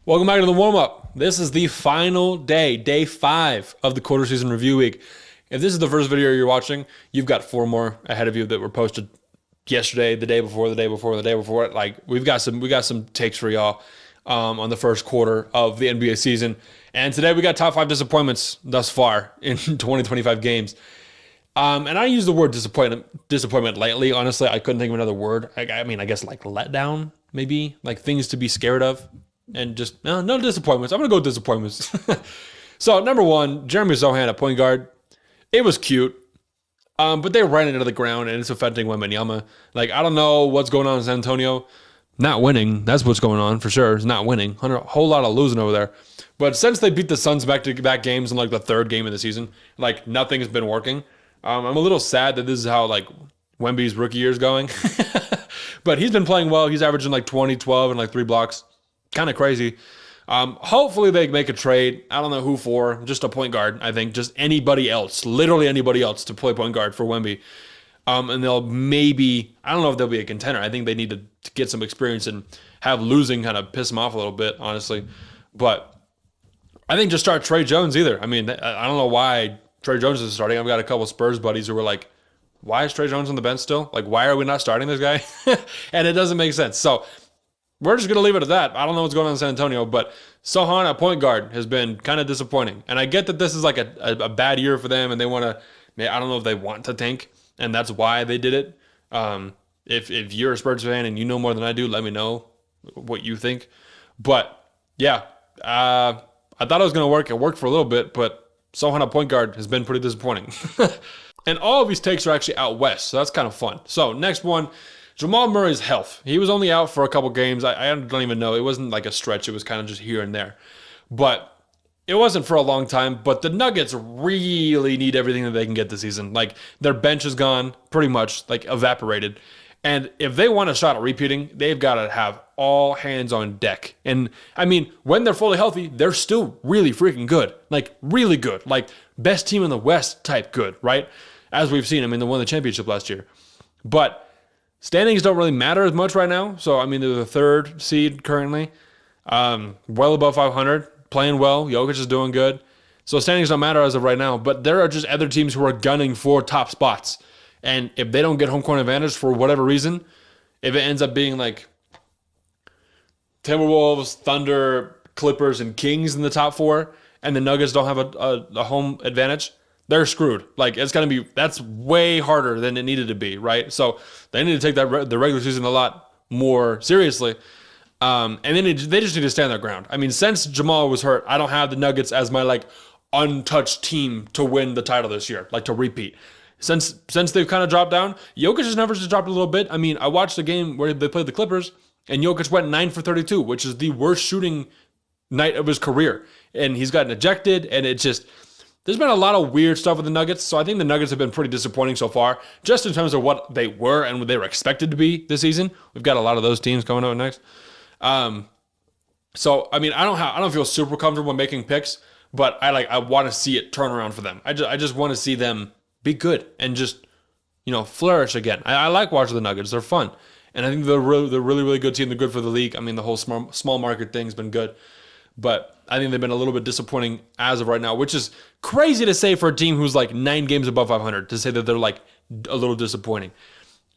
Welcome back to the warm-up. This is the final day, day 5 of the quarter season review week. If this is the first video you're watching, you've got 4 more ahead of you that were posted yesterday, the day before, the day before, the day before. Like we got some takes for y'all on the first quarter of the NBA season. And today we got top 5 disappointments thus far in 2025 games. And I use the word disappointment lightly. Honestly, I couldn't think of another word. I mean, I guess like letdown, maybe like things to be scared of. And just no disappointments. I'm gonna go with disappointments. So number 1, Jeremy Sohan at point guard. It was cute, but they ran into the ground and it's affecting Wembanyama. Like I don't know what's going on in San Antonio. Not winning. That's what's going on for sure. It's not winning. A whole lot of losing over there. But since they beat the Suns back-to-back games in like the 3rd game of the season, like nothing has been working. I'm a little sad that this is how like Wemby's rookie year is going. But he's been playing well. He's averaging like 20, 12, and like 3 blocks. Kind of crazy. Hopefully they make a trade. I don't know who for. Just a point guard, I think. Just anybody else. Literally anybody else to play point guard for Wemby. And they'll maybe, I don't know if they'll be a contender. I think they need to get some experience and have losing kind of piss them off a little bit, honestly. But I think just start Trey Jones either. I mean, I don't know why Trey Jones is starting. I've got a couple Spurs buddies who were like, why is Trey Jones on the bench still? Like, why are we not starting this guy? And it doesn't make sense. So we're just going to leave it at that. I don't know what's going on in San Antonio, but Sohan at point guard has been kind of disappointing. And I get that this is like a bad year for them and they want to, I don't know if they want to tank, and that's why they did it. If you're a Spurs fan and you know more than I do, let me know what you think. But yeah, I thought it was going to work. It worked for a little bit, but Sohan at point guard has been pretty disappointing. And all of these takes are actually out west, so that's kind of fun. So next one, Jamal Murray's health. He was only out for a couple games. I don't even know. It wasn't like a stretch. It was kind of just here and there. But it wasn't for a long time. But the Nuggets really need everything that they can get this season. Like their bench is gone, pretty much like evaporated. And if they want a shot at repeating, they've got to have all hands on deck. And I mean, when they're fully healthy, they're still really freaking good. Like really good. Like best team in the West type good, right? As we've seen. I mean, they won the championship last year. But standings don't really matter as much right now. So, I mean, they're the 3rd seed currently. Well above 500. Playing well. Jokic is doing good. So, standings don't matter as of right now. But there are just other teams who are gunning for top spots. And if they don't get home court advantage for whatever reason, if it ends up being like Timberwolves, Thunder, Clippers, and Kings in the top 4, and the Nuggets don't have a home advantage, they're screwed. Like it's gonna be, that's way harder than it needed to be, right? So they need to take the regular season a lot more seriously, and then they just need to stand their ground. I mean, since Jamal was hurt, I don't have the Nuggets as my like untouched team to win the title this year, like to repeat. Since they've kind of dropped down, Jokic's numbers just dropped a little bit. I mean, I watched the game where they played the Clippers, and Jokic went 9 for 32, which is the worst shooting night of his career, and he's gotten ejected, and it just. There's been a lot of weird stuff with the Nuggets, so I think the Nuggets have been pretty disappointing so far, just in terms of what they were and what they were expected to be this season. We've got a lot of those teams coming out next. So I mean, I don't feel super comfortable making picks, but I want to see it turn around for them. I just want to see them be good and just flourish again. I like watching the Nuggets; they're fun, and I think they're really good team. They're good for the league. I mean, the whole small market thing's been good. But I think they've been a little bit disappointing as of right now, which is crazy to say for a team who's like 9 games above 500 to say that they're like a little disappointing.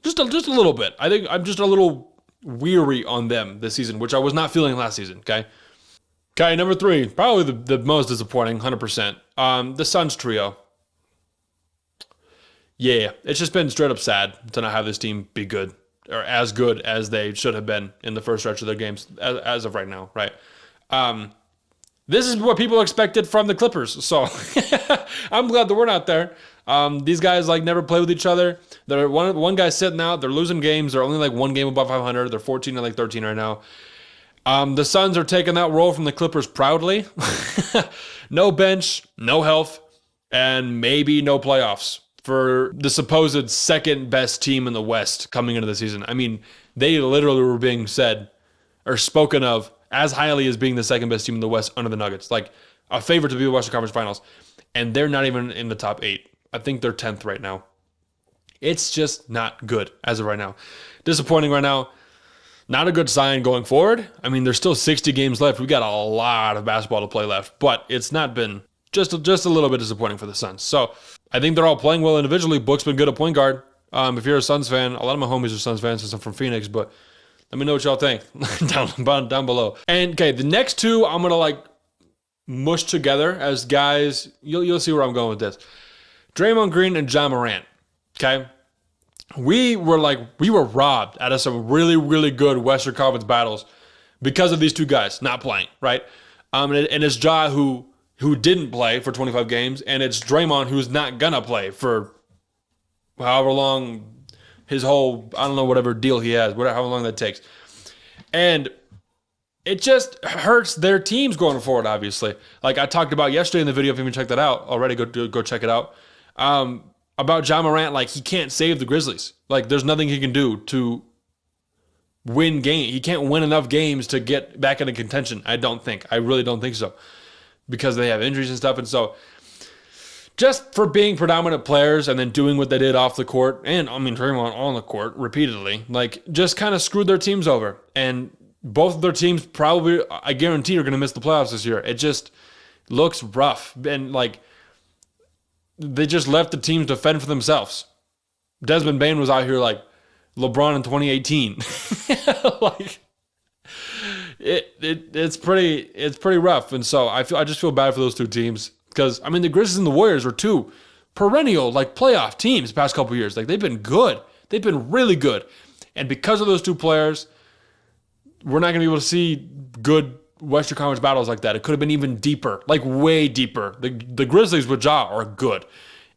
Just a little bit. I think I'm just a little weary on them this season, which I was not feeling last season, okay? Okay, number 3, probably the most disappointing, 100%. The Suns trio. Yeah, it's just been straight up sad to not have this team be good or as good as they should have been in the first stretch of their games as of right now, right? This is what people expected from the Clippers, so I'm glad that we're not there. These guys like never play with each other. They're one guy's sitting out. They're losing games. They're only like 1 game above 500. They're 14 and like 13 right now. The Suns are taking that role from the Clippers proudly. No bench, no health, and maybe no playoffs for the supposed second best team in the West coming into the season. I mean, they literally were being said or spoken of as highly as being the second best team in the West under the Nuggets, like a favorite to be the Western Conference Finals, and they're not even in the top 8. I think they're 10th right now. It's just not good as of right now. Disappointing right now. Not a good sign going forward. I mean, there's still 60 games left. We got a lot of basketball to play left, but it's not been just a little bit disappointing for the Suns. So I think they're all playing well individually. Book's been good at point guard. If you're a Suns fan, a lot of my homies are Suns fans since I'm from Phoenix, but let me know what y'all think down below. And okay, the next two I'm gonna like mush together as guys. You'll see where I'm going with this. Draymond Green and Ja Morant. Okay, we were robbed out of some really, really good Western Conference battles because of these two guys not playing, right? And it's Ja who didn't play for 25 games, and it's Draymond who's not gonna play for however long his whole, I don't know, whatever deal he has, however long that takes. And it just hurts their teams going forward, obviously. Like I talked about yesterday in the video, if you haven't checked that out already, go check it out. About Ja Morant, like he can't save the Grizzlies. Like there's nothing he can do to win game. He can't win enough games to get back into contention. I really don't think so, because they have injuries and stuff. And so just for being predominant players and then doing what they did off the court, and I mean Draymond on the court repeatedly, like just kind of screwed their teams over. And both of their teams probably, I guarantee, are going to miss the playoffs this year. It just looks rough. And like they just left the teams to fend for themselves. Desmond Bain was out here like LeBron in 2018. Like it's pretty rough. And so I just feel bad for those two teams, because I mean the Grizzlies and the Warriors are two perennial like playoff teams the past couple years. Like they've been good. They've been really good. And because of those two players, we're not going to be able to see good Western Conference battles like that. It could have been even deeper, like way deeper. The Grizzlies with Ja are good,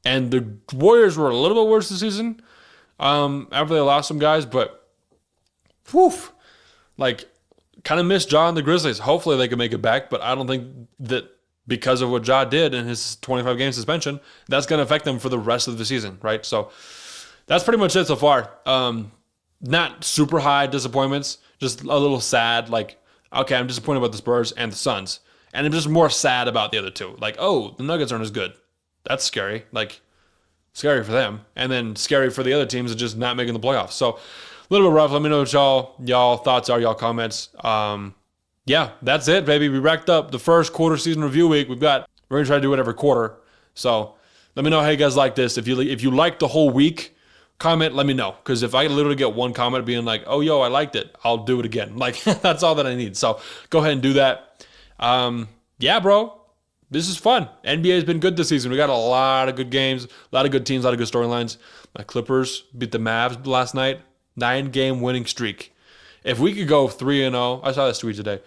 and the Warriors were a little bit worse this season after they lost some guys. But, whew, like kind of missed Ja and the Grizzlies. Hopefully they can make it back, but I don't think that because of what Ja did in his 25 game suspension, that's going to affect them for the rest of the season, right? So that's pretty much it so far. Not super high disappointments, just a little sad. Like, okay, I'm disappointed about the Spurs and the Suns, and I'm just more sad about the other two. Like, oh, the Nuggets aren't as good. That's scary. Like, scary for them, and then scary for the other teams that just not making the playoffs. So, a little bit rough. Let me know what y'all thoughts are, y'all comments. Yeah, that's it, baby. We racked up the first quarter season review week. We're gonna try to do it every quarter. So, let me know how you guys like this. If you like the whole week, comment, let me know. Because if I literally get one comment being like, oh, yo, I liked it, I'll do it again. Like, that's all that I need. So go ahead and do that. Yeah, bro, this is fun. NBA has been good this season. We got a lot of good games, a lot of good teams, a lot of good storylines. My Clippers beat the Mavs last night. 9-game winning streak. If we could go 3-0, I saw this tweet today.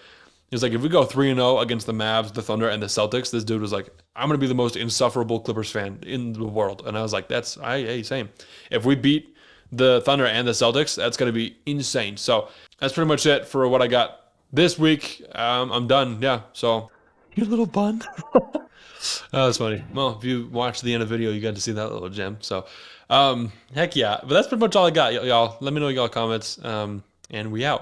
He was like, if we go 3-0 against the Mavs, the Thunder, and the Celtics, this dude was like, I'm going to be the most insufferable Clippers fan in the world. And I was like, hey, same. If we beat the Thunder and the Celtics, that's going to be insane. So that's pretty much it for what I got this week. I'm done. Yeah. So you little bun. Oh, that's funny. Well, if you watched the end of the video, you got to see that little gem. So heck yeah. But that's pretty much all I got, y'all. Let me know y'all comments. And we out.